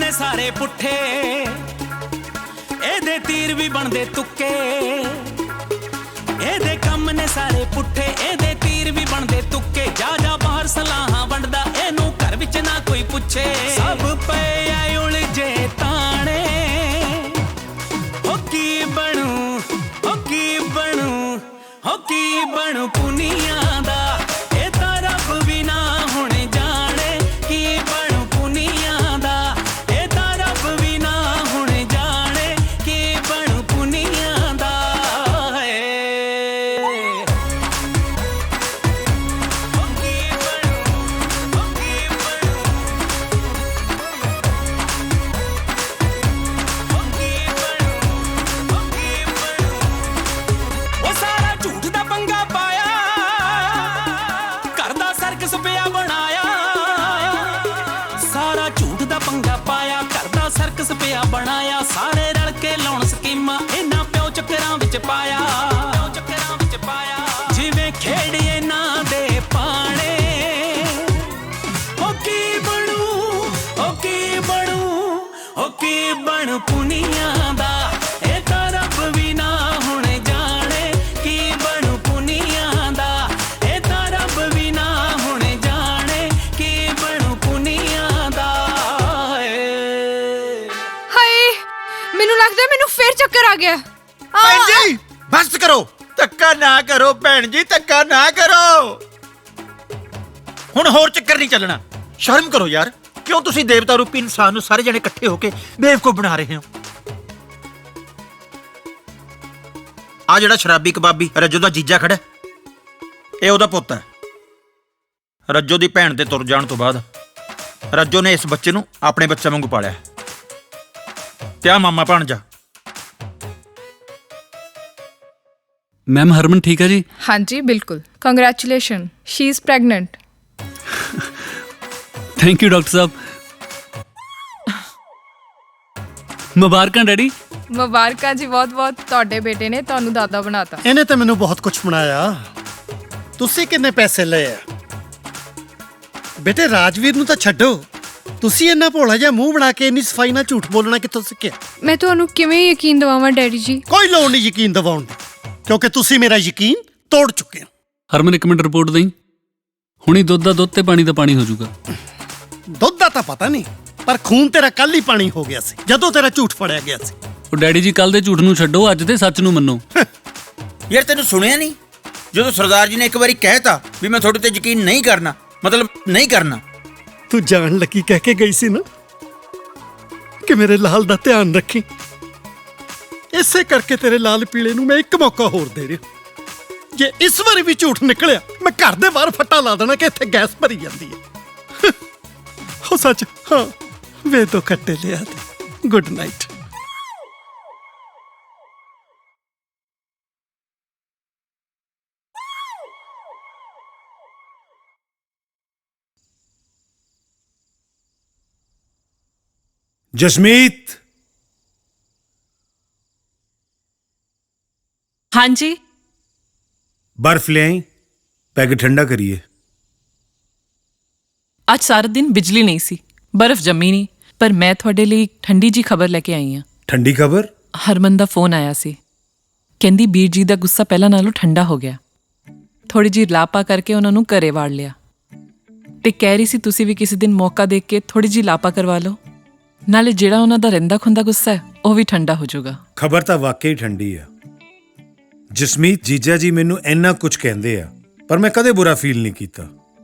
ਨੇ ਸਾਰੇ ਪੁੱਠੇ, ਇਹਦੇ ਤੀਰ ਵੀ ਬਣਦੇ ਤੁੱਕੇ। ਇਹਦੇ ਕੰਮ ਨੇ ਸਾਰੇ ਪੁੱਠੇ, ਇਹਦੇ ਤੀਰ ਵੀ ਬਣਦੇ ਤੁੱਕੇ। ਜਾ ਜਾ ਬਾਹਰ ਸਲਾਹਾਂ ਵੰਡਦਾ, ਇਹਨੂੰ ਘਰ ਵਿੱਚ ਨਾ ਕੋਈ ਪੁੱਛੇ। ਸਭ ਪਏ ਆ ਉਲਝੇ ਤਾਣੇ, ਹੋ ਕੀ ਬਣੂ, ਹੋ ਕੀ ਬਣੂ, ਹੋ ਕੀ ਬਣੂ ਪੁਨੀਆਂ ਦਾ। ਇਹ ਤਾਂ ਰੱਬ ਵੀ ਨਾ ਹੁਣ ਜਾਣੇ, ਕੀ ਬਣੂ ਪੁਨੀਆਂ ਦਾ। ਇਹ ਤਾਂ ਰੱਬ ਵੀ ਨਾ ਹੁਣ ਜਾਣੇ, ਕੀ ਬਣੂ ਪੁਨੀਆਂ ਦਾ। ਹੋ ਕੀ ਬਣੂ, ਹੋ ਕੀ ਬਣੂ, ਹੋ ਕੀ ਬਣੂ, ਹੋ ਕੀ ਬਣੂ। ਉਹ ਸਾਰਾ ਝੂਠ ਦਾ ਪੰਗਾ ਪਾਇਆ, ਘਰ ਦਾ ਸਰਕਸ ਪਿਆ ਬਣਾਇਆ। ਸਾਰਾ ਝੂਠ ਦਾ ਪੰਗਾ ਪਾਇਆ, ਘਰ ਦਾ ਸਰਕਸ ਪਿਆ ਬਣਾਇਆ। ਸਾਰੇ ਰਲ ਕੇ ਲਾਉਣ ਸਕੀਮਾਂ, ਇਹਨਾਂ ਪਿਓ ਚੱਕਰਾਂ ਵਿੱਚ ਪਾਇਆ। ਜਿਵੇਂ ਖੇਡ ਇਹਨਾਂ ਦੇ ਪਾਣੇ, ਹੋ ਕੀ ਬਣੂ, ਹੋ ਕੀ ਬਣੂ, ਹੋ ਕੀ ਬਣੂ ਪੁਨੀਆਂ ਦਾ। ਇਹ ਤਾਂ ਰੱਬ ਵੀ ਨਾ ਹੁਣ ਜਾਣੇ, ਕੀ ਬਣੂ ਪੁਨੀਆਂ ਦਾ। ਇਹ ਤਾਂ ਰੱਬ ਵੀ ਨਾ ਹੁਣ ਜਾਣੇ, ਕੀ ਬਣੂ ਪੁਨੀਆਂ ਦਾ। ਹਾਏ, ਮੈਨੂੰ ਲੱਗਦਾ ਮੈਨੂੰ ਫੇਰ ਚੱਕਰ ਆ ਗਿਆ। ਭੈਣ ਜੀ ਬਸ ਕਰੋ, ਧੱਕਾ ਨਾ ਕਰੋ ਭੈਣ ਜੀ, ਧੱਕਾ ਨਾ ਕਰੋ। ਹੁਣ ਹੋਰ ਚੱਕਰ ਨਹੀਂ ਚੱਲਣਾ। ਸ਼ਰਮ ਕਰੋ ਯਾਰ, ਕਿਉਂ ਤੁਸੀਂ ਦੇਵਤਾ ਰੂਪੀ ਇਨਸਾਨ ਨੂੰ ਸਾਰੇ ਜਣੇ ਇਕੱਠੇ ਹੋ ਕੇ ਬੇਵਕੂਫ ਬਣਾ ਰਹੇ ਹੋ। ਆ ਜਿਹੜਾ ਸ਼ਰਾਬੀ ਕਬਾਬੀ ਰੱਜੋ ਦਾ ਜੀਜਾ ਖੜਾ, ਇਹ ਉਹਦਾ ਪੁੱਤ ਹੈ। ਰੱਜੋ ਦੀ ਭੈਣ ਦੇ ਤੁਰ ਜਾਣ ਤੋਂ ਬਾਅਦ ਰੱਜੋ ਨੇ ਇਸ ਬੱਚੇ ਨੂੰ ਆਪਣੇ ਬੱਚੇ ਵਾਂਗੂ ਪਾਲਿਆ। ਤੇ ਆ ਮਾਮਾ ਭਾਣਜਾ। ਮੈਮ ਹਰਮਨ ਠੀਕ ਹੈ ਜੀ? ਹਾਂਜੀ ਬਿਲਕੁਲ, congratulation, she is pregnant. Thank you doctor ਸਾਹਿਬ। ਮੁਬਾਰਕਾਂ ਡੈਡੀ। ਮੁਬਾਰਕਾਂ ਜੀ ਬਹੁਤ ਬਹੁਤ, ਤੁਹਾਡੇ ਬੇਟੇ ਨੇ ਤੁਹਾਨੂੰ ਦਾਦਾ ਬਣਾਤਾ। ਇਹਨੇ ਤਾਂ ਮੈਨੂੰ ਬਹੁਤ ਕੁਝ ਬਣਾਇਆ। ਤੁਸੀਂ ਕਿੰਨੇ ਪੈਸੇ ਲਏ ਆ? ਬੇਟੇ ਰਾਜਵੀਰ ਨੂੰ ਤਾਂ ਛੱਡੋ, ਤੁਸੀਂ ਇੰਨਾ ਭੋਲਾ ਜਿਹਾ ਮੂੰਹ ਬਣਾ ਕੇ ਇੰਨੀ ਸਫਾਈ ਨਾਲ ਝੂਠ ਬੋਲਣਾ ਕਿੱਥੋਂ ਸਿੱਖਿਆ? ਮੈਂ ਤੁਹਾਨੂੰ ਕਿਵੇਂ ਯਕੀਨ ਦਿਵਾਵਾਂ ਡੈਡੀ ਜੀ? ਕੋਈ ਲੋੜ ਨਹੀਂ ਯਕੀਨ ਦਿਵਾਉਣ ਦੀ, ਕਿਉਂਕਿ ਤੁਸੀਂ ਮੇਰਾ ਯਕੀਨ ਤੋੜ ਚੁੱਕੇ ਹੋ। ਹਰਮਨ ਇੱਕ ਮਿੰਟ ਰਿਪੋਰਟ ਦੇਈ। ਹੁਣੀ ਦੁੱਧ ਦਾ ਦੁੱਧ ਤੇ ਪਾਣੀ ਦਾ ਪਾਣੀ ਹੋ ਜਾਊਗਾ। ਦੁੱਧ ਦਾ ਤਾਂ ਪਤਾ ਨਹੀਂ, ਪਰ ਖੂਨ ਤੇਰਾ ਕੱਲ ਹੀ ਪਾਣੀ ਹੋ ਗਿਆ ਸੀ ਜਦੋਂ ਤੇਰਾ ਝੂਠ ਫੜਿਆ ਗਿਆ ਸੀ। ਉਹ ਡੈਡੀ ਜੀ ਕੱਲ ਦੇ ਝੂਠ ਨੂੰ ਛੱਡੋ, ਅੱਜ ਦੇ ਸੱਚ ਨੂੰ ਮੰਨੋ। ਯਾਰ ਤੈਨੂੰ ਸੁਣਿਆ ਨਹੀਂ, ਜਦੋਂ ਸਰਦਾਰ ਜੀ ਨੇ ਇੱਕ ਵਾਰੀ ਕਹਿਤਾ ਵੀ ਮੈਂ ਤੁਹਾਡੇ ਤੇ ਯਕੀਨ ਨਹੀਂ ਕਰਨਾ, ਮਤਲਬ ਨਹੀਂ ਕਰਨਾ। ਤੂੰ ਜਾਣ ਲੱਗੀ ਕਹਿ ਕੇ ਗਈ ਸੀ ਨਾ ਕਿ ਮੇਰੇ ਲਾਲ ਦਾ ਧਿਆਨ ਰੱਖੀ। ਇਸੇ ਕਰਕੇ ਤੇਰੇ ਲਾਲ ਪੀਲੇ ਨੂੰ ਮੈਂ ਇੱਕ ਮੌਕਾ ਹੋਰ ਦੇ ਰਿਹਾ। ਜੇ ਇਸ ਵਾਰੀ ਵੀ ਝੂਠ ਨਿਕਲਿਆ, ਮੈਂ ਘਰ ਦੇ ਬਾਹਰ ਫੱਟਾ ਲਾ ਦੇਣਾ ਕਿ ਇੱਥੇ ਗੈਸ ਭਰੀ ਜਾਂਦੀ ਹੈ। ਹੋ ਸੱਚ, ਹਾਂ ਵੇ ਦੋ ਖੱਟੇ ਲਿਆ ਤੇ ਗੁੱਡ ਨਾਈਟ। ਜਸਮੀਤ। ਹਾਂਜੀ बर्फ ले आई, पैग ठंडा करिए। ਅੱਜ ਸਾਰਾ ਦਿਨ ਬਿਜਲੀ ਨਹੀਂ ਸੀ, ਬਰਫ਼ ਜੰਮੀ ਨਹੀਂ, ਪਰ ਮੈਂ ਤੁਹਾਡੇ ਲਈ ਠੰਡੀ ਜੀ ਖਬਰ ਲੈ ਕੇ ਆਈ ਹਾਂ। ठंडी खबर? ਹਰਮਨ ਦਾ ਫੋਨ ਆਇਆ ਸੀ, ਕਹਿੰਦੀ ਵੀਰ ਜੀ ਦਾ ਗੁੱਸਾ ਪਹਿਲਾਂ ਨਾਲੋਂ ਠੰਡਾ ਹੋ ਗਿਆ। ਥੋੜੀ ਜਿਹੀ ਲਾਪਾ ਕਰਕੇ ਉਹਨਾਂ ਨੂੰ ਘਰੇ ਵਾੜ ਲਿਆ ਤੇ ਕਹਿ ਰਹੀ ਸੀ ਤੁਸੀਂ ਵੀ ਕਿਸੇ ਦਿਨ ਮੌਕਾ ਦੇਖ ਕੇ ਥੋੜੀ ਜਿਹੀ ਲਾਪਾ ਕਰਵਾ ਲਓ, ਨਾਲੇ ਜਿਹੜਾ ਉਹਨਾਂ ਦਾ ਰਹਿੰਦਾ ਖੁੰਦਾ ਗੁੱਸਾ ਹੈ ਉਹ ਵੀ ਠੰਡਾ ਹੋ ਜਾਊਗਾ। ਖਬਰ ਤਾਂ ਵਾਕਈ ਠੰਡੀ ਆ ਜਸਮੀਤ। ਜੀਜਾ ਜੀ ਮੈਨੂੰ ਇੰਨਾ ਕੁਝ ਕਹਿੰਦੇ ਆ, ਪਰ ਮੈਂ ਕਦੇ ਬੁਰਾ ਫੀਲ ਨਹੀਂ ਕੀਤਾ।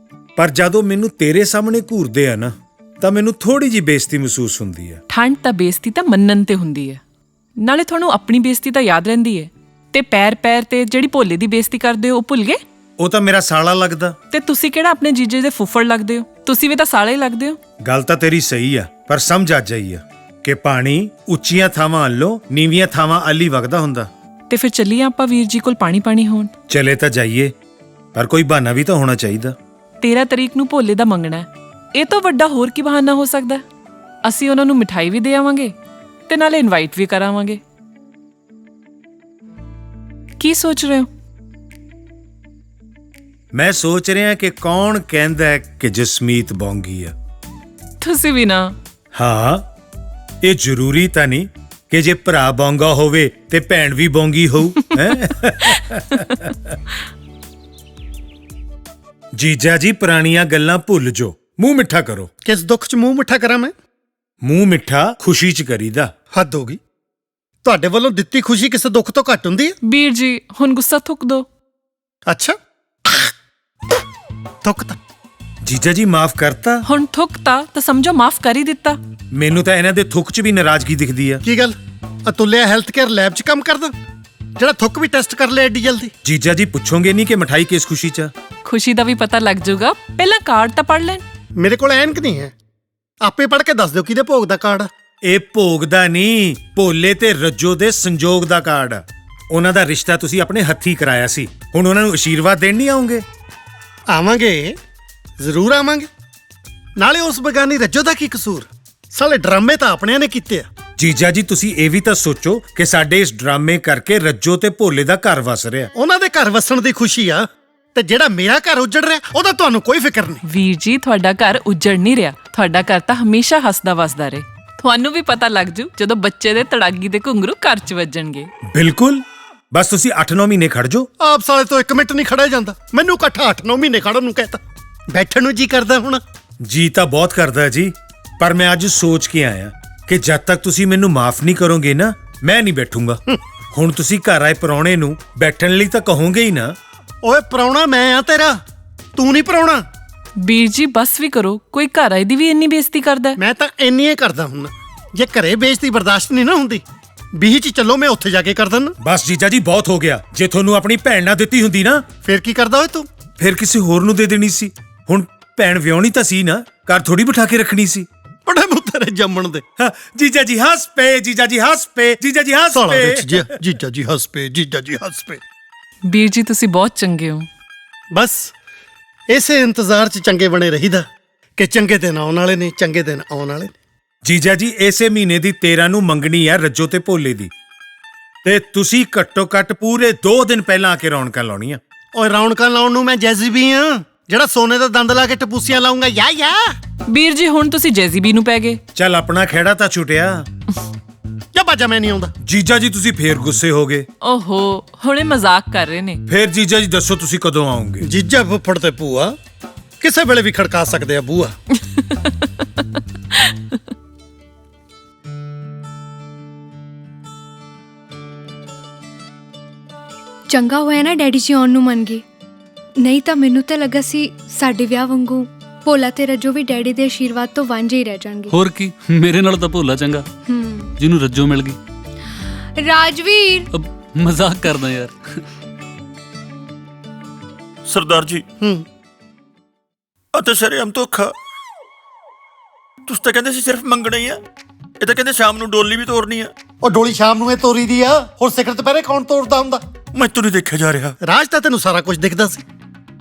ਪਰ ਜਦੋਂ ਮੈਨੂੰ ਤੇਰੇ ਸਾਹਮਣੇ ਘੂਰਦੇ ਆ ਨਾ, ਤਾਂ ਮੈਨੂੰ ਥੋੜੀ ਜਿਹੀ ਬੇਇੱਜ਼ਤੀ ਮਹਿਸੂਸ ਹੁੰਦੀ ਆ। ਠੰਡ ਤਾਂ ਬੇਇੱਜ਼ਤੀ ਤਾਂ ਮੰਨਣ ਤੇ ਹੁੰਦੀ ਹੈ, ਨਾਲੇ ਤੁਹਾਨੂੰ ਆਪਣੀ ਬੇਇੱਜ਼ਤੀ ਤਾਂ ਯਾਦ ਰਹਿੰਦੀ ਹੈ। ਤੇ ਪੈਰ ਪੈਰ ਤੇ ਜਿਹੜੀ ਭੋਲੇ ਦੀ ਬੇਇੱਜ਼ਤੀ ਕਰਦੇ ਹੋ ਉਹ ਭੁੱਲ ਗਏ? ਉਹ ਤਾਂ ਮੇਰਾ ਸਾਲਾ ਲੱਗਦਾ। ਤੇ ਤੁਸੀਂ ਕਿਹੜਾ ਆਪਣੇ ਜੀਜੇ ਦੇ ਫੁੱਫੜ ਲੱਗਦੇ ਹੋ? ਤੁਸੀਂ ਵੀ ਤਾਂ ਸਾਲੇ ਹੀ ਲੱਗਦੇ ਹੋ। ਗੱਲ ਤਾਂ ਤੇਰੀ ਸਹੀ ਆ, ਪਰ ਸਮਝ ਆ ਜਾਈ ਆ ਕਿ ਪਾਣੀ ਉੱਚੀਆਂ ਥਾਵਾਂ ਅੱਲੋਂ ਨੀਵੀਆਂ ਥਾਵਾਂ ਅੱਲੀ ਵਗਦਾ ਹੁੰਦਾ। ਤੇ ਫਿਰ ਚੱਲੀਏ ਆਪਾਂ ਵੀਰ ਜੀ ਕੋਲ ਪਾਣੀ ਹੋਣ। ਚਲੇ ਤਾਂ ਜਾਈਏ, ਪਰ ਕੋਈ ਬਹਾਨਾ ਵੀ ਤਾਂ ਹੋਣਾ ਚਾਹੀਦਾ। 13 ਤਰੀਕ ਨੂੰ ਭੋਲੇ ਦਾ ਮੰਗਣਾ ਹੈ, ਇਹ ਤੋਂ ਵੱਡਾ ਹੋਰ ਕੀ ਬਹਾਨਾ ਹੋ ਸਕਦਾ? ਅਸੀਂ ਉਹਨਾਂ ਨੂੰ ਮਿਠਾਈ ਵੀ ਦੇ ਆਵਾਂਗੇ ਤੇ ਨਾਲੇ ਇਨਵਾਈਟ ਵੀ ਕਰਾਵਾਂਗੇ। ਕੀ ਸੋਚ ਰਹੇ ਹੋ? ਮੈਂ ਸੋਚ ਰਿਹਾ ਕਿ ਕੌਣ ਕਹਿੰਦਾ ਹੈ ਕਿ ਜਸਮੀਤ ਬੌਂਗੀ ਆ। ਤੁਸੀਂ ਵੀ ਨਾ। ਹਾਂ, ਇਹ ਜ਼ਰੂਰੀ ਤਾਂ ਨਹੀਂ ਕਿ ਜੇ ਭਰਾ ਬੌਂਗਾ ਹੋਵੇ ਤੇ ਭੈਣ ਵੀ ਬੌਂਗੀ ਹੋਊ ਹੈ। ਜੀਜਾ ਜੀ ਪੁਰਾਣੀਆਂ ਗੱਲਾਂ ਭੁੱਲ ਜੋ, ਮੂੰਹ ਮਿੱਠਾ ਕਰੋ। ਕਿਸ ਦੁੱਖ 'ਚ ਮੂੰਹ ਮਿੱਠਾ ਕਰਾਂ ਮੈਂ? ਮੂੰਹ ਮਿੱਠਾ ਖੁਸ਼ੀ 'ਚ ਕਰੀਦਾ। ਹੱਦ ਹੋ ਗਈ। ਤੁਹਾਡੇ ਵੱਲੋਂ ਦਿੱਤੀ ਖੁਸ਼ੀ ਕਿਸੇ ਦੁੱਖ ਤੋਂ ਘੱਟ ਹੁੰਦੀ ਹੈ? ਵੀਰ ਜੀ ਹੁਣ ਗੁੱਸਾ ਥੁੱਕ ਦੋ। ਅੱਛਾ, ਥੁੱਕ ਤਾਂ ਜੀਜਾ ਜੀ ਮਾਫ ਕਰਤਾ। ਹੁਣ ਥੁੱਕਤਾ ਤਾਂ ਸਮਝੋ ਮਾਫ ਕਰ ਹੀ ਦਿੱਤਾ। ਮੈਨੂੰ ਤਾਂ ਇਹਨਾਂ ਦੇ ਥੁੱਕ 'ਚ ਵੀ ਨਾਰਾਜ਼ਗੀ ਦਿਖਦੀ ਆ। ਕੀ ਗੱਲ, ਅਤੁਲਿਆ ਹੈਲਥ ਕੇਅਰ ਲੈਬ 'ਚ ਕੰਮ ਕਰਦਾ ਜਿਹੜਾ ਥੁੱਕ ਵੀ ਟੈਸਟ ਕਰ ਲਿਆ ਏਡੀ ਜਲਦੀ? ਜੀਜਾ ਜੀ ਪੁੱਛੋਗੇ ਨਹੀਂ ਕਿ ਮਠਾਈ ਕਿਸ ਖੁਸ਼ੀ 'ਚ ਆ? ਖੁਸ਼ੀ ਦਾ ਵੀ ਪਤਾ ਲੱਗ ਜਾਊਗਾ, ਪਹਿਲਾਂ ਕਾਰਡ ਤਾਂ ਪੜ ਲੈਣ। ਮੇਰੇ ਕੋਲ ਐਨਕ ਨਹੀਂ ਹੈ, ਆਪੇ ਪੜ੍ਹ ਕੇ ਦੱਸ ਦਿਓ ਕਿਹਦੇ ਭੋਗ ਦਾ ਕਾਰਡ ਆ। ਇਹ ਭੋਗ ਦਾ ਨਹੀਂ, ਭੋਲੇ ਤੇ ਰੱਜੋ ਦੇ ਸੰਜੋਗ ਦਾ ਕਾਰਡ ਆ। ਉਹਨਾਂ ਦਾ ਰਿਸ਼ਤਾ ਤੁਸੀਂ ਆਪਣੇ ਹੱਥੀਂ ਕਰਾਇਆ ਸੀ, ਹੁਣ ਉਹਨਾਂ ਨੂੰ ਆਸ਼ੀਰਵਾਦ ਦੇਣ ਨਹੀਂ ਆਉਂਗੇ? ਆਵਾਂਗੇ, ਜ਼ਰੂਰ ਆਵਾਂਗੇ। ਨਾਲੇ ਉਸ ਬਗਾਨੀ ਰੱਜੋ ਦਾ ਕੀ ਕਸੂਰ? ਸਾਲੇ ਡਰਾਮੇ ਤਾਂ ਆਪਣਿਆਂ ਨੇ ਕੀਤੇ ਆ। ਜੀਜਾ ਜੀ ਤੁਸੀਂ ਇਹ ਵੀ ਤਾਂ ਸੋਚੋ ਕਿ ਸਾਡੇ ਇਸ ਡਰਾਮੇ ਕਰਕੇ ਰੱਜੋ ਤੇ ਭੋਲੇ ਦਾ ਘਰ ਵਸ ਰਿਹਾ। ਉਹਨਾਂ ਦੇ ਘਰ ਵਸਣ ਦੀ ਖੁਸ਼ੀ ਆ, ਤੇ ਜਿਹੜਾ ਮੇਰਾ ਘਰ ਉੱਜੜ ਰਿਹਾ ਉਹਦਾ ਤੁਹਾਨੂੰ ਕੋਈ ਫਿਕਰ ਨਹੀਂ। ਵੀਰ ਜੀ ਤੁਹਾਡਾ ਘਰ ਉੱਜੜ ਨਹੀਂ ਰਿਹਾ, ਤੁਹਾਡਾ ਘਰ ਤਾਂ ਹਮੇਸ਼ਾ ਹੱਸਦਾ ਵਸਦਾ ਰਹੇ। ਤੁਹਾਨੂੰ ਵੀ ਪਤਾ ਲੱਗ ਜੂ ਜਦੋਂ ਬੱਚੇ ਦੇ ਤੜਾਗੀ ਦੇ ਘੁੰਗਰੂ ਘਰ 'ਚ ਵੱਜਣਗੇ। ਬਿਲਕੁਲ, ਬਸ ਤੁਸੀਂ 8-9 ਮਹੀਨੇ ਖੜ ਜਾਓ। ਆਪ ਸਾਲੇ ਤੋਂ 1 ਮਿੰਟ ਨਹੀਂ ਖੜਿਆ ਜਾਂਦਾ, ਮੈਨੂੰ ਇਕੱਠਾ 8-9 ਮਹੀਨੇ ਖੜਨ ਨੂੰ ਕਹਿਤਾ। ਬੈਠਣ ਨੂੰ ਜੀ ਕਰਦਾ ਹੁਣ। ਜੀ ਤਾਂ ਬਹੁਤ ਕਰਦਾ ਜੀ, ਪਰ ਮੈਂ ਅੱਜ ਸੋਚ ਕੇ ਆਇਆ ਕਿ ਜਦ ਤੱਕ ਤੁਸੀਂ ਮੈਨੂੰ ਮਾਫ ਨਹੀਂ ਕਰੋਗੇ ਨਾ, ਮੈਂ ਨਹੀਂ ਬੈਠੂੰਗਾ। ਹੁਣ ਤੁਸੀਂ ਘਰ ਆਏ ਪ੍ਰਾਹੁਣੇ ਨੂੰ ਬੈਠਣ ਲਈ ਤਾਂ ਕਹੋਗੇ ਹੀ ਨਾ। ਓਏ ਪ੍ਰਾਹੁਣਾ ਮੈਂ ਆ ਤੇਰਾ, ਤੂੰ ਨਹੀਂ ਪ੍ਰਾਹੁਣਾ। ਵੀਰ ਜੀ ਬਸ ਵੀ ਕਰੋ, ਕੋਈ ਘਰ ਆਏ ਦੀ ਵੀ ਇੰਨੀ ਬੇਇੱਜ਼ਤੀ ਕਰਦਾ ਹੈ। ਮੈਂ ਤਾਂ ਇੰਨੀ ਹੀ ਕਰਦਾ ਹੁਣ। ਜੇ ਘਰੇ ਬੇਇੱਜ਼ਤੀ ਬਰਦਾਸ਼ਤ ਨਹੀਂ ਨਾ ਹੁੰਦੀ, 20 'ਚ ਚੱਲੋ ਮੈਂ ਉੱਥੇ ਜਾ ਕੇ ਕਰ ਦਿੰਦਾ। ਬਸ ਜੀਜਾ ਜੀ ਬਹੁਤ ਹੋ ਗਿਆ। ਜੇ ਤੁਹਾਨੂੰ ਆਪਣੀ ਭੈਣ ਨਾ ਦਿੱਤੀ ਹੁੰਦੀ ਨਾ, ਫੇਰ ਕੀ ਕਰਦਾ ਓਏ ਤੂੰ? ਫਿਰ ਕਿਸੇ ਹੋਰ ਨੂੰ ਦੇ ਦੇਣੀ ਸੀ। ਹੁਣ ਭੈਣ ਵਿਆਹਣੀ ਤਾਂ ਸੀ ਨਾ, ਘਰ ਥੋੜੀ ਬਿਠਾ ਕੇ ਰੱਖਣੀ ਸੀ। ਬੜੇ ਮੁੱਤਰੇ ਜੰਮਣ ਦੇ। ਹਾਂ, ਜੀਜਾ ਜੀ ਹੱਸ ਪਏ, ਜੀਜਾ ਜੀ ਹੱਸ ਪਏ, ਜੀਜਾ ਜੀ ਹੱਸ ਸਾਲਾ ਪਏ। ਵਿੱਚ ਜੀਜਾ ਜੀ ਹੱਸ ਪਏ, ਜੀਜਾ ਜੀ ਹੱਸ ਪਏ। ਵੀਰ ਜੀ ਤੁਸੀਂ ਬਹੁਤ ਚੰਗੇ ਹੋ। ਬਸ ਇਸੇ ਇੰਤਜ਼ਾਰ 'ਚ ਚੰਗੇ ਬਣੇ ਰਹੀਦਾ ਕਿ ਚੰਗੇ ਦਿਨ ਆਉਣ ਵਾਲੇ ਨੇ, ਚੰਗੇ ਦਿਨ ਆਉਣ ਵਾਲੇ ਨੇ। ਜੀਜਾ ਜੀ ਇਸੇ ਮਹੀਨੇ ਦੀ 13 ਨੂੰ ਮੰਗਣੀ ਆ ਰੱਜੋ ਤੇ ਭੋਲੇ ਦੀ, ਤੇ ਤੁਸੀਂ ਘੱਟੋ ਘੱਟ ਪੂਰੇ 2 ਦਿਨ ਪਹਿਲਾਂ ਆ ਕੇ ਰੌਣਕਾਂ ਲਾਉਣੀਆਂ। ਓਏ ਰੌਣਕਾਂ ਲਾਉਣ ਨੂੰ ਮੈਂ ਜੈਜ਼ੀਬੀ ਆ, ਜਿਹੜਾ ਸੋਨੇ ਦਾ ਦੰਦ ਲਾ ਕੇ ਟਪੂਸੀਆਂ ਲਾਉਂਗਾ। ਯਾ ਵੀਰ ਜੀ ਹੁਣ ਤੁਸੀਂ ਜੈਜ਼ੀਬੀ ਨੂੰ ਪੈ ਗਏ। ਚੱਲ ਆਪਣਾ ਖਹਿੜਾ ਤਾਂ ਛੁੱਟਿਆ। ਜਾਂ ਬਾਜਾ ਮੈਂ ਨਹੀਂ ਆਉਂਦਾ। ਜੀਜਾ ਜੀ ਤੁਸੀਂ ਫੇਰ ਗੁੱਸੇ ਹੋ ਗਏ। ਓਹੋ ਹੁਣੇ ਮਜ਼ਾਕ ਕਰ ਰਹੇ ਨੇ। ਫੇਰ ਜੀਜਾ ਜੀ ਦੱਸੋ ਤੁਸੀਂ ਕਦੋਂ ਆਓਗੇ? ਜੀਜਾ ਫੁੱਫੜ ਤੇ ਭੂਆ ਕਿਸੇ ਵੇਲੇ ਵੀ ਖੜਕਾ ਸਕਦੇ ਆ ਬੂਆ। ਚੰਗਾ ਹੋਇਆ ਨਾ ਡੈਡੀ ਜੀ ਆਉਣ ਨੂੰ ਮੰਨ ਗਏ, ਨਹੀਂ ਤਾਂ ਮੈਨੂੰ ਤਾਂ ਲੱਗਾ ਸੀ ਸਾਡੇ ਵਿਆਹ ਵਾਂਗੂ ਭੋਲਾ ਤੇ ਰੱਜੋ ਵੀ ਡੈਡੀ ਦੇ ਆਸ਼ੀਰਵਾਦ ਤੋਂ ਵਾਂਝੇ ਹੀ ਰਹਿ ਜਾਣਗੇ। ਹੋਰ ਕੀ, ਮੇਰੇ ਨਾਲ ਤਾਂ ਭੋਲਾ ਚੰਗਾ ਜਿਹਨੂੰ ਰੱਜੋ ਮਿਲ ਗਈ। ਰਾਜਵੀਰ ਮਜ਼ਾਕ ਕਰਦਾ ਯਾਰ। ਸਰਦਾਰ ਜੀ ਅਤੇ ਸ਼ਰੇਆਮ ਧੋਖਾ। ਤੁਸੀਂ ਤਾਂ ਕਹਿੰਦੇ ਸੀ ਸਿਰਫ ਮੰਗਣਾ ਹੀ ਆ, ਇਹ ਤਾਂ ਕਹਿੰਦੇ ਸ਼ਾਮ ਨੂੰ ਡੋਲੀ ਵੀ ਤੋਰਨੀ ਆ। ਉਹ ਡੋਲੀ ਸ਼ਾਮ ਨੂੰ ਇਹ ਤੋਰੀ ਦੀ ਆ, ਹੋਰ ਸਿਖਰ ਦੁਪਹਿਰੇ ਕੌਣ ਤੋਰਦਾ ਹੁੰਦਾ? ਮੈਥੋਂ ਨਹੀਂ ਦੇਖਿਆ ਜਾ ਰਿਹਾ। ਰਾਜ ਤਾਂ ਤੈਨੂੰ ਸਾਰਾ ਕੁਝ ਦਿਖਦਾ ਸੀ,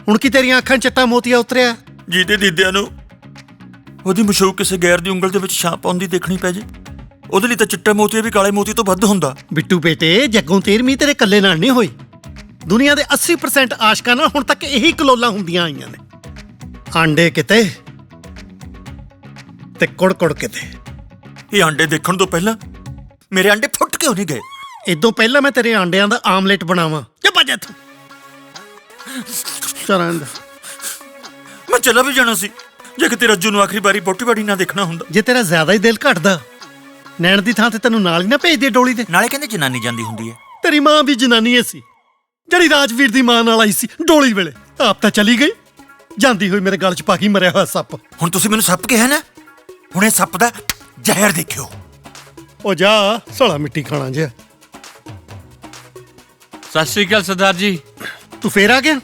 ਹੁਣ ਕੀ ਤੇਰੀਆਂ ਅੱਖਾਂ 'ਚ ਚਿੱਟਾ ਮੋਤੀਆ ਉਤਰਿਆ? ਜਿਹਦੇ ਦੀਦਿਆਂ ਨੂੰ ਉਹਦੀ ਮਸ਼ੂਕ ਕਿਸੇ ਗੈਰ ਦੀ ਉਂਗਲ ਦੇ ਵਿੱਚ ਛਾਂ ਪਾਉਂਦੀ ਦੇਖਣੀ ਪੈ ਜੇ, ਉਹਦੇ ਲਈ ਤਾਂ ਚਿੱਟਾ ਮੋਤੀਆ ਵੀ ਕਾਲੇ ਮੋਤੀ ਤੋਂ ਵੱਧ ਹੁੰਦਾ। ਬਿੱਟੂ ਬੇਟੇ, ਜੱਗੋਂ 13ਵੀਂ ਤੇਰੇ ਕੱਲੇ ਨਾਲ ਨਹੀਂ ਹੋਈ। ਦੁਨੀਆ ਦੇ 80% ਆਸ਼ਕਾਂ ਨਾਲ ਹੁਣ ਤੱਕ ਇਹੀ ਕਲੋਲਾਂ ਹੁੰਦੀਆਂ ਆਈਆਂ ਨੇ। ਆਂਡੇ ਕਿਤੇ ਤੇ ਕੁੜ ਕਿਤੇ। ਇਹ ਆਂਡੇ ਦੇਖਣ ਤੋਂ ਪਹਿਲਾਂ ਮੇਰੇ ਆਂਡੇ ਫੁੱਟ ਕਿਉਂ ਨਹੀਂ ਗਏ? ਇਦੋਂ ਪਹਿਲਾਂ ਮੈਂ ਤੇਰੇ ਆਂਡਿਆਂ ਦਾ ਆਮਲੇਟ ਬਣਾਵਾਂ। ਜਾ ਭੱਜ ਇੱਥੋਂ। ਚਰਨ ਮੈਂ ਚਲਾ ਵੀ ਜਾਣਾ ਸੀ ਜੇ ਕਿਤੇ ਰੱਜੂ ਨੂੰ ਆਖਰੀ ਵਾਰੀ ਬੋਟੀ ਬਾੜੀ ਨਾ ਦੇਖਣਾ ਹੁੰਦਾ। ਜੇ ਤੇਰਾ ਜ਼ਿਆਦਾ ਹੀ ਦਿਲ ਘਟਦਾ, ਨੈਣ ਦੀ ਥਾਂ ਤੇ ਤੈਨੂੰ ਨਾਲ ਹੀ ਨਾ ਭੇਜ ਦੇ ਡੋਲੀ ਦੇ। ਨਾਲੇ ਕਹਿੰਦੇ ਜਨਾਨੀ ਜਾਂਦੀ ਹੁੰਦੀ ਹੈ। ਤੇਰੀ ਮਾਂ ਵੀ ਜਨਾਨੀ ਏ ਸੀ, ਜਿਹੜੀ ਰਾਜਵੀਰ ਦੀ ਮਾਂ ਨਾਲ ਆਈ ਸੀ ਡੋਲੀ ਵੇਲੇ। ਆਪ ਤਾਂ ਚਲੀ ਗਈ, ਜਾਂਦੀ ਹੋਈ ਮੇਰੇ ਗਲ 'ਚ ਪਾ ਕੇ ਮਰਿਆ ਹੋਇਆ ਸੱਪ। ਹੁਣ ਤੁਸੀਂ ਮੈਨੂੰ ਸੱਪ ਕਿਹਾ ਨਾ, ਹੁਣ ਇਹ ਸੱਪ ਦਾ ਜ਼ਹਿਰ ਦੇਖਿਓ। ਉਹ ਜਾ ਸਾਲਾ ਮਿੱਟੀ ਖਾਣਾ ਜਿਹਾ। ਸਤਿ ਸ਼੍ਰੀ ਅਕਾਲ ਸਰਦਾਰ ਜੀ। ਤੂੰ ਫੇਰ ਆ ਗਿਆ?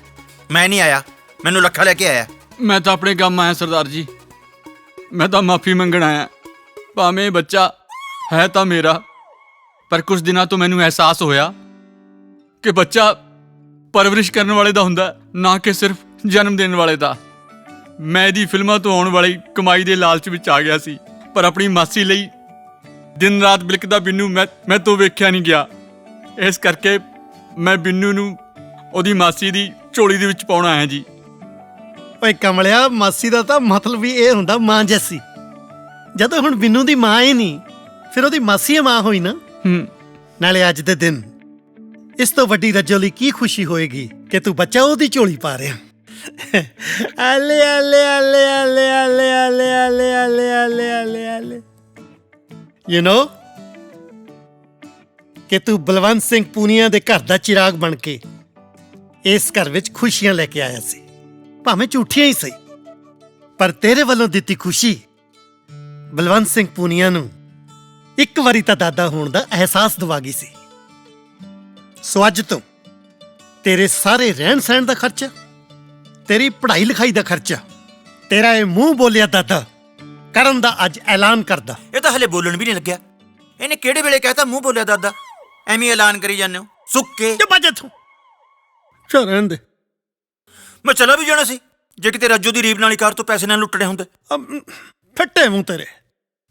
ਮੈਂ ਨਹੀਂ ਆਇਆ, ਮੈਨੂੰ ਲੱਖਾ ਲੈ ਕੇ ਆਇਆ। ਮੈਂ ਤਾਂ ਆਪਣੇ ਕੰਮ ਆਇਆ ਸਰਦਾਰ ਜੀ, ਮੈਂ ਤਾਂ ਮਾਫੀ ਮੰਗਣ ਆਇਆ। ਭਾਵੇਂ ਇਹ ਬੱਚਾ ਹੈ ਤਾਂ ਮੇਰਾ, ਪਰ ਕੁਝ ਦਿਨਾਂ ਤੋਂ ਮੈਨੂੰ ਅਹਿਸਾਸ ਹੋਇਆ ਕਿ ਬੱਚਾ ਪਰਵਰਿਸ਼ ਕਰਨ ਵਾਲੇ ਦਾ ਹੁੰਦਾ, ਨਾ ਕਿ ਸਿਰਫ ਜਨਮ ਦੇਣ ਵਾਲੇ ਦਾ। ਮੈਂ ਇਹਦੀ ਫਿਲਮਾਂ ਤੋਂ ਆਉਣ ਵਾਲੀ ਕਮਾਈ ਦੇ ਲਾਲਚ ਵਿੱਚ ਆ ਗਿਆ ਸੀ, ਪਰ ਆਪਣੀ ਮਾਸੀ ਲਈ ਦਿਨ ਰਾਤ ਬਿਲਕਦਾ ਬਿੰਨੂ ਮੈਂ ਤੋਂ ਵੇਖਿਆ ਨਹੀਂ ਗਿਆ। ਇਸ ਕਰਕੇ ਮੈਂ ਬਿੰਨੂ ਨੂੰ ਉਹਦੀ ਮਾਸੀ ਦੀ ਝੋਲੀ ਦੇ ਵਿੱਚ ਪਾਉਣਾ ਹੈ ਜੀ। ਓਏ ਕਮਲਿਆ, ਮਾਸੀ ਦਾ ਤਾਂ ਮਤਲਬ ਵੀ ਇਹ ਹੁੰਦਾ ਮਾਂ ਜੈਸੀ। ਜਦੋਂ ਹੁਣ ਬਿੰਨੂ ਦੀ ਮਾਂ ਹੀ ਨਹੀਂ, ਫਿਰ ਉਹਦੀ ਮਾਸੀ ਮਾਂ ਹੋਈ ਨਾ। ਨਾਲੇ ਅੱਜ ਦੇ ਦਿਨ ਇਸ ਤੋਂ ਵੱਡੀ ਰੱਜੋ ਲਈ ਕੀ ਖੁਸ਼ੀ ਹੋਏਗੀ ਕਿ ਤੂੰ ਬੱਚਾ ਉਹਦੀ ਝੋਲੀ ਪਾ ਰਿਹਾ। ਆਲੇ ਆਲੇ ਆਲੇ ਆਲੇ ਆਲੇ ਆਲੇ ਆਲੇ ਆਲੇ ਆਲੇ ਆਲੇ ਆਲੇ ਯੂ نو ਕਿ ਤੂੰ ਬਲਵੰਤ ਸਿੰਘ ਪੂਨੀਆ ਦੇ ਘਰ ਦਾ ਚਿਰਾਗ ਬਣ ਕੇ ਇਸ ਘਰ ਵਿੱਚ ਖੁਸ਼ੀਆਂ ਲੈ ਕੇ ਆਇਆ ਸੀ, ਭਾਵੇਂ ਝੂਠੀਆਂ ਹੀ ਸਹੀ, ਪਰ ਤੇਰੇ ਵੱਲੋਂ ਦਿੱਤੀ ਖੁਸ਼ੀ ਬਲਵੰਤ ਸਿੰਘ ਪੂਨੀਆ ਨੂੰ ਇੱਕ ਵਾਰੀ ਤਾਂ ਦਾਦਾ ਹੋਣ ਦਾ ਅਹਿਸਾਸ ਦਿਵਾ ਗਈ ਸੀ। ਸੋ ਅੱਜ ਤੋਂ ਤੇਰੇ ਸਾਰੇ ਰਹਿਣ ਸਹਿਣ ਦਾ ਖਰਚਾ, ਤੇਰੀ ਪੜ੍ਹਾਈ ਲਿਖਾਈ ਦਾ ਖਰਚਾ, ਤੇਰਾ ਇਹ ਮੂੰਹ ਬੋਲਿਆ ਦਾਦਾ ਕਰਨ ਦਾ ਅੱਜ ਐਲਾਨ ਕਰਦਾ। ਇਹ ਤਾਂ ਹਲੇ ਬੋਲਣ ਵੀ ਨਹੀਂ ਲੱਗਿਆ। ਇਹਨੇ ਕਿਹੜੇ ਵੇਲੇ ਕਹਿਤਾ ਮੂੰਹ ਬੋਲਿਆ ਦਾਦਾ? ਐਵੇਂ ਐਲਾਨ ਕਰੀ ਜਾਂਦੇ ਹੋ ਸੁੱਕੇ। ਜਾ ਭੱਜ ਇੱਥੋਂ। ਚੱਲ ਰਹਿਣ ਦੇ। ਮੈਂ ਚਲਾ ਵੀ ਜਾਣਾ ਸੀ ਜੇ ਕਿਤੇ ਰੱਜੋ ਦੀ ਰੀਬ ਨਾਲੀ ਕਾਰ ਤੋਂ ਪੈਸੇ ਨਾ ਲੁੱਟਣੇ ਹੁੰਦੇ। ਫੱਟੇ ਮੂੰਹ ਤੇਰੇ।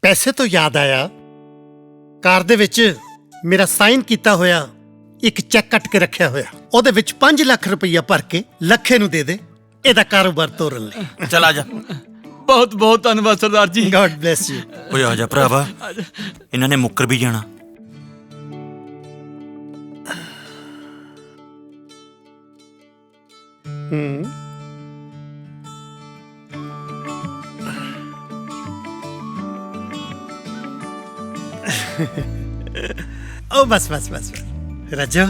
ਪੈਸੇ ਤੋਂ ਯਾਦ ਆਇਆ, ਕਾਰ ਦੇ ਵਿੱਚ ਮੇਰਾ ਸਾਈਨ ਕੀਤਾ ਹੋਇਆ ਇੱਕ ਚੈੱਕ ਕੱਟ ਕੇ ਰੱਖਿਆ ਹੋਇਆ, ਉਹਦੇ ਵਿੱਚ 5 ਲੱਖ ਰੁਪਈਆ ਭਰ ਕੇ ਲੱਖੇ ਨੂੰ ਦੇ ਦੇ ਇਹਦਾ ਕਾਰੋਬਾਰ ਤੋਰਨ ਲਈ। ਚਲ ਆ ਜਾ। ਬਹੁਤ ਬਹੁਤ ਧੰਨਵਾਦ Sardar ji. God bless you. ਓਏ ਆ ਜਾ ਭਰਾਵਾ, ਇਹਨਾਂ ਨੇ ਮੁੱਕਰ ਵੀ ਜਾਣਾ। ओ बस बस बस रजो,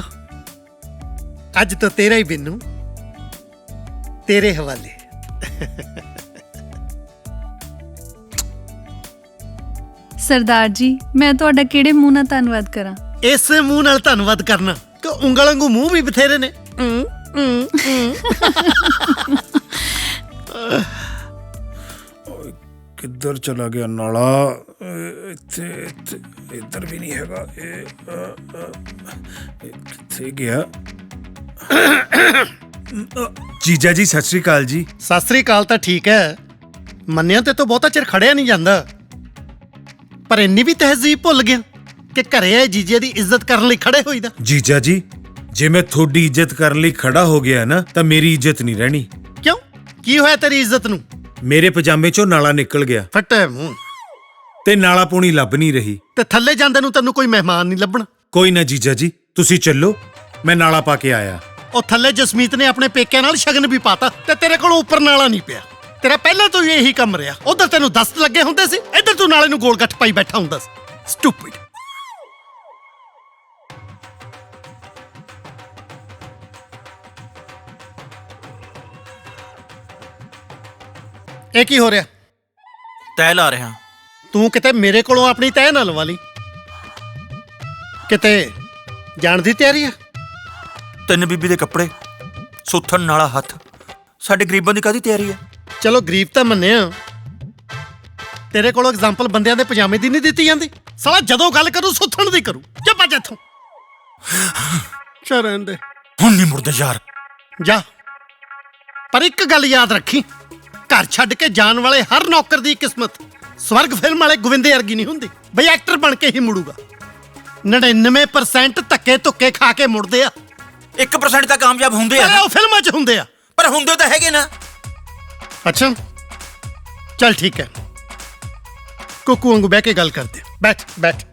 ਅੱਜ ਤੋਂ ਤੇਰਾ ਹੀ ਬਿੰਨੂ ਤੇਰੇ ਹਵਾਲੇ। ਸਰਦਾਰ ਜੀ, ਮੈਂ ਤੁਹਾਡਾ ਕਿਹੜੇ ਮੂੰਹ ਨਾਲ ਧੰਨਵਾਦ ਕਰਾਂ? ਇਸੇ ਮੂੰਹ ਨਾਲ ਧੰਨਵਾਦ ਕਰਨਾ ਕਿ ਉਂਗਲ ਵਾਂਗੂ ਮੂੰਹ ਵੀ ਬਥੇਰੇ ਨੇ। ਕਿੱਧਰ ਚਲਾ ਗਿਆ ਨਾਲਾ? ਇੱਥੇ ਇੱਧਰ ਵੀ ਨਹੀਂ ਹੈਗਾ। ਕਿੱਥੇ ਗਿਆ? ਜੀਜਾ ਜੀ ਸਤਿ ਸ੍ਰੀ ਅਕਾਲ ਜੀ। ਸਤਿ ਸ੍ਰੀ ਅਕਾਲ ਤਾਂ ਠੀਕ ਹੈ, ਮੰਨਿਆ ਤੇ ਤੋਂ ਬਹੁਤਾ ਚਿਰ ਖੜਿਆ ਨਹੀਂ ਜਾਂਦਾ, ਪਰ ਇੰਨੀ ਵੀ ਤਹਿਜ਼ੀਬ ਭੁੱਲ ਗਿਆ ਕਿ ਘਰੇ ਆਏ ਜੀਜੇ ਦੀ ਇੱਜ਼ਤ ਕਰਨ ਲਈ ਖੜੇ ਹੋਈਦਾ। ਜੀਜਾ ਜੀ, ਜੇ ਮੈਂ ਤੁਹਾਡੀ ਇੱਜ਼ਤ ਕਰਨ ਲਈ ਖੜਾ ਹੋ ਗਿਆ ਨਾ ਤਾਂ ਮੇਰੀ ਇੱਜ਼ਤ ਨਹੀਂ ਰਹਿਣੀ। ਕਿਉਂ? ਕੀ ਹੋਇਆ ਤੇਰੀ ਇੱਜ਼ਤ ਨੂੰ? ਮੇਰੇ ਪਜਾਮੇ ਚੋਂ ਨਾਲਾ ਨਿਕਲ ਗਿਆ ਫੱਟੇ ਮੂੰਹ। ਤੇ ਨਾਲਾ ਪੂਣੀ ਲੱਭ ਨਹੀਂ ਰਹੀ। ਤੇ ਥੱਲੇ ਜਾਂਦੇ ਨੂੰ ਤੈਨੂੰ ਕੋਈ ਮਹਿਮਾਨ ਨਹੀਂ ਲੱਭਣਾ। ਕੋਈ ਨਾ ਜੀਜਾ ਜੀ, ਤੁਸੀਂ ਚੱਲੋ, ਮੈਂ ਨਾਲਾ ਪਾ ਕੇ ਆਇਆ। ਉਹ ਥੱਲੇ ਜਸਮੀਤ ਨੇ ਆਪਣੇ ਪੇਕਿਆਂ ਨਾਲ ਸ਼ਗਨ ਵੀ ਪਾਤਾ ਤੇ ਤੇਰੇ ਕੋਲ ਉੱਪਰ ਨਾਲਾ ਨਹੀਂ ਪਿਆ। ਤੇਰਾ ਪਹਿਲਾਂ ਤੋਂ ਹੀ ਇਹੀ ਕੰਮ ਰਿਹਾ। ਉਧਰ ਤੈਨੂੰ ਦਸਤ ਲੱਗੇ ਹੁੰਦੇ ਸੀ, ਇੱਧਰ ਤੂੰ ਨਾਲੇ ਨੂੰ ਗੋਲ ਗੱਠ ਪਾਈ ਬੈਠਾ ਹੁੰਦਾ ਸੀ। ਸਟੂਪਿਡ। ਇਹ ਕੀ ਹੋ ਰਿਹਾ? ਤੈ ਲਾ ਰਿਹਾ। ਤੂੰ ਕਿਤੇ ਮੇਰੇ ਕੋਲੋਂ ਆਪਣੀ ਤੈਅ ਨਾ ਲਵਾ ਲਈ। ਕਿਤੇ ਜਾਣ ਦੀ ਤਿਆਰੀ ਆ? ਤਿੰਨ ਬੀਬੀ ਦੇ ਕੱਪੜੇ, ਸੁੱਥਣ ਨਾਲਾ ਹੱਥ, ਸਾਡੇ ਗਰੀਬਾਂ ਦੀ ਕਾਹਦੀ ਤਿਆਰੀ ਹੈ? ਚਲੋ ਗਰੀਬ ਤਾਂ ਮੰਨਿਆ, ਤੇਰੇ ਕੋਲੋਂ ਐਗਜ਼ਾਮਪਲ ਬੰਦਿਆਂ ਦੇ ਪਜਾਮੇ ਦੀ ਨਹੀਂ ਦਿੱਤੀ ਜਾਂਦੀ। ਸਾਲਾ ਜਦੋਂ ਗੱਲ ਕਰੂ ਸੁੱਥਣ ਦੀ ਕਰੂ। ਜਾ ਭੱਜ ਇੱਥੋਂ। ਚੱਲ ਰਹਿਣ ਦੇ। ਹੁਣ ਨਹੀਂ ਮੁੜਦੇ ਯਾਰ। ਜਾ, ਪਰ ਇੱਕ ਗੱਲ ਯਾਦ ਰੱਖੀ, ਘਰ ਛੱਡ ਕੇ ਜਾਣ ਵਾਲੇ ਹਰ ਨੌਕਰ ਦੀ ਕਿਸਮਤ ਸਵਰਗ ਫਿਲਮ ਵਾਲੇ ਗੋਵਿੰਦੇ ਵਰਗੀ ਨਹੀਂ ਹੁੰਦੀ ਬਈ ਐਕਟਰ ਬਣ ਕੇ ਹੀ ਮੁੜੂਗਾ। 99% ਧੱਕੇ ਧੁੱਕੇ ਖਾ ਕੇ ਮੁੜਦੇ ਆ। 1% ਤਾਂ ਕਾਮਯਾਬ ਹੁੰਦੇ ਆ। ਉਹ ਫਿਲਮਾਂ 'ਚ ਹੁੰਦੇ ਆ, ਪਰ ਹੁੰਦੇ ਤਾਂ ਹੈਗੇ ਨਾ। ਅੱਛਾ ਚੱਲ ਠੀਕ ਹੈ, ਕੁੱਕੂ ਵਾਂਗੂ ਬਹਿ ਕੇ ਗੱਲ ਕਰਦੇ। ਬੈਠ ਬੈਠ।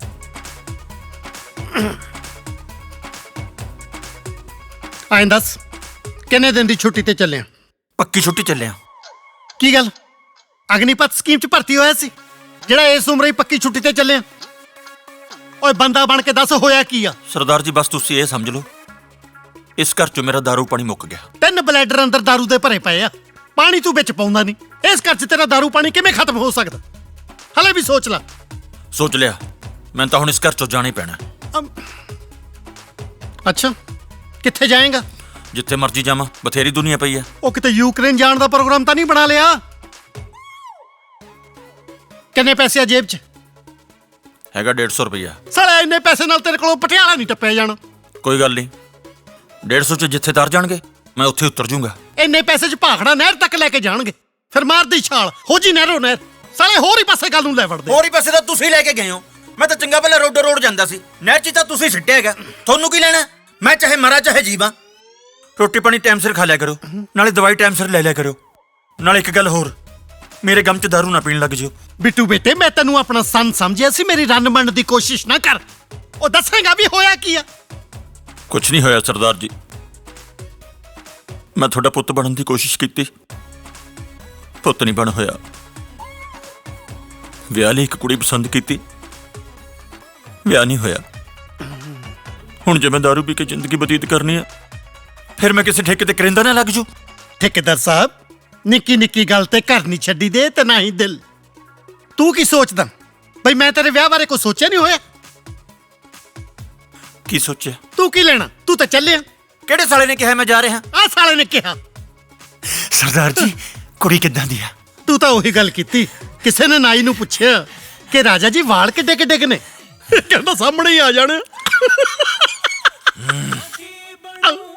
ਆਇਂ ਦੱਸ, ਕਿੰਨੇ ਦਿਨ ਦੀ ਛੁੱਟੀ ਤੇ ਚੱਲਿਆ? ਪੱਕੀ ਛੁੱਟੀ ਚੱਲਿਆ। ਕੀ ਗੱਲ, ਅਗਨੀਪਤ ਸਕੀਮ 'ਚ ਭਰਤੀ ਹੋਇਆ ਸੀ ਜਿਹੜਾ ਇਸ ਉਮਰੇ ਹੀ ਪੱਕੀ ਛੁੱਟੀ ਤੇ ਚੱਲਿਆ? ਓਏ ਬੰਦਾ ਬਣ ਕੇ ਦੱਸ ਹੋਇਆ ਕੀ ਆ? ਸਰਦਾਰ ਜੀ ਬਸ ਤੁਸੀਂ ਇਹ ਸਮਝ ਲਓ, ਇਸ ਘਰ 'ਚੋਂ ਮੇਰਾ ਦਾਰੂ ਪਾਣੀ ਮੁੱਕ ਗਿਆ। 3 ਬਲੈਡਰ ਅੰਦਰ ਦਾਰੂ ਦੇ ਭਰੇ ਪਏ ਆ, ਪਾਣੀ ਤੂੰ ਵਿੱਚ ਪਾਉਂਦਾ ਨਹੀਂ। ਇਸ ਘਰ 'ਚ ਤੇਰਾ ਦਾਰੂ ਪਾਣੀ ਕਿਵੇਂ ਖਤਮ ਹੋ ਸਕਦਾ? ਹਲੇ ਵੀ ਸੋਚ ਲੈ। ਸੋਚ ਲਿਆ, ਮੈਂ ਤਾਂ ਹੁਣ ਇਸ ਘਰ 'ਚੋਂ ਜਾਣਾ ਹੀ ਪੈਣਾ। ਅੱਛਾ, ਕਿੱਥੇ ਜਾਏਗਾ? ਜਿੱਥੇ ਮਰਜ਼ੀ ਜਾਵਾਂ, ਬਥੇਰੀ ਦੁਨੀਆ ਪਈ ਆ। ਉਹ ਕਿਤੇ ਯੂਕਰੇਨ ਜਾਣ ਦਾ ਪ੍ਰੋਗਰਾਮ ਤਾਂ ਨਹੀਂ ਬਣਾ ਲਿਆ? ਕਿੰਨੇ ਪੈਸੇ ਆ ਜੇਬ 'ਚ? ਹੈਗਾ 150 ਰੁਪਈਆ। ਸਾਲਾ ਇੰਨੇ ਪੈਸੇ ਨਾਲ ਤੇਰੇ ਕੋਲੋਂ ਪਟਿਆਲਾ ਨਹੀਂ ਟੱਪਿਆ ਜਾਣਾ। ਕੋਈ ਗੱਲ ਨਹੀਂ, 150 'ਚ ਜਿੱਥੇ ਤਰ ਜਾਣਗੇ ਮੈਂ ਉੱਥੇ ਉਤਰ ਜੂੰਗਾ। ਇੰਨੇ ਪੈਸੇ 'ਚ ਭਾਖੜਾ ਨਹਿਰ ਤੱਕ ਲੈ ਕੇ ਜਾਣਗੇ, ਫਿਰ ਮਾਰਦੀ ਛਾਲ ਹੋ ਜੀ ਨਹਿਰੋ ਨਹਿਰ। ਸਾਲੇ ਹੋਰ ਹੀ ਪਾਸੇ ਗੱਲ ਨੂੰ ਲੈ ਵੜਦੇ। ਹੋਰ ਹੀ ਪਾਸੇ ਤਾਂ ਤੁਸੀਂ ਲੈ ਕੇ ਗਏ ਹੋ। ਮੈਂ ਤਾਂ ਚੰਗਾ ਪਹਿਲਾਂ ਰੋਡੋ ਰੋਡ ਜਾਂਦਾ ਸੀ, ਨਹਿਰ 'ਚ ਤਾਂ ਤੁਸੀਂ ਸਿੱਟਿਆ ਹੈਗਾ। ਤੁਹਾਨੂੰ ਕੀ ਲੈਣਾ? ਮੈਂ ਚਾਹੇ ਮਰਾਂ ਚਾਹੇ ਜੀਵਾਂ। ਰੋਟੀ ਪਾਣੀ ਟਾਈਮ ਸਿਰ ਖਾ ਲਿਆ ਕਰੋ, ਨਾਲੇ ਦਵਾਈ ਟਾਈਮ ਸਿਰ ਲੈ ਲਿਆ ਕਰੋ। ਨਾਲੇ ਇੱਕ ਗੱਲ ਹੋਰ, ਮੇਰੇ ਗਮ 'ਚ ਦਾਰੂ ਨਾ ਪੀਣ ਲੱਗ ਜਿਓ। ਬਿੱਟੂ ਬੇਟੇ, ਮੈਂ ਤੈਨੂੰ ਆਪਣਾ ਸੰਨ ਸਮਝਿਆ ਸੀ, ਮੇਰੀ ਰੰਨ ਬਣਨ ਦੀ ਕੋਸ਼ਿਸ਼ ਨਾ ਕਰ। ਉਹ ਦੱਸੇਗਾ ਵੀ ਹੋਇਆ ਕੀ ਆ। ਕੁਛ ਨਹੀਂ ਹੋਇਆ ਸਰਦਾਰ ਜੀ, ਮੈਂ ਤੁਹਾਡਾ ਪੁੱਤ ਬਣਨ ਦੀ ਕੋਸ਼ਿਸ਼ ਕੀਤੀ, ਪੁੱਤ ਨਹੀਂ ਬਣ ਹੋਇਆ। ਵਿਆਹ ਲਈ ਇੱਕ ਕੁੜੀ ਪਸੰਦ ਕੀਤੀ, ਵਿਆਹ ਨਹੀਂ ਹੋਇਆ। ਹੁਣ ਜੇ ਮੈਂ ਦਾਰੂ ਪੀ ਕੇ ਜ਼ਿੰਦਗੀ ਬਤੀਤ ਕਰਨੀ ਆ, ਫਿਰ ਮੈਂ ਕਿਸੇ ਠੇਕੇ ਤੇ ਕਰਿੰਦਾ ਨਾ ਲੱਗ ਜੂ। ਠੇਕੇਦਾਰ ਸਾਹਿਬ, ਨਿੱਕੀ ਨਿੱਕੀ ਗੱਲ ਤੇ ਘਰ ਨਹੀਂ ਛੱਡੀ ਦੇ ਤੇ ਨਾ ਹੀ ਦਿਲ। ਤੂੰ ਕੀ ਸੋਚਦਾ ਬਈ ਮੈਂ ਤੇਰੇ ਵਿਆਹ ਬਾਰੇ ਕੁਝ ਸੋਚਿਆ ਨਹੀਂ ਹੋਇਆ? ਕੀ ਸੋਚਿਆ? ਤੂੰ ਕੀ ਲੈਣਾ? ਤੂੰ ਤਾਂ ਚੱਲਿਆ। ਕਿਹੜੇ ਸਾਲੇ ਨੇ ਕਿਹਾ ਮੈਂ ਜਾ ਰਿਹਾ? ਆਹ ਸਾਲੇ ਨੇ ਕਿਹਾ। ਸਰਦਾਰ ਜੀ, ਕੁੜੀ ਕਿੱਦਾਂ ਦੀ ਆ? ਤੂੰ ਤਾਂ ਉਹੀ ਗੱਲ ਕੀਤੀ। ਕਿਸੇ ਨੇ ਨਾਈ ਨੂੰ ਪੁੱਛਿਆ ਕਿ ਰਾਜਾ ਜੀ ਵਾਲ ਕਿੱਡੇ ਕਿੱਡੇ ਕੁ ਨੇ, ਕਹਿੰਦਾ ਸਾਹਮਣੇ ਹੀ ਆ ਜਾਣ। ਕੀ ਬਣੂ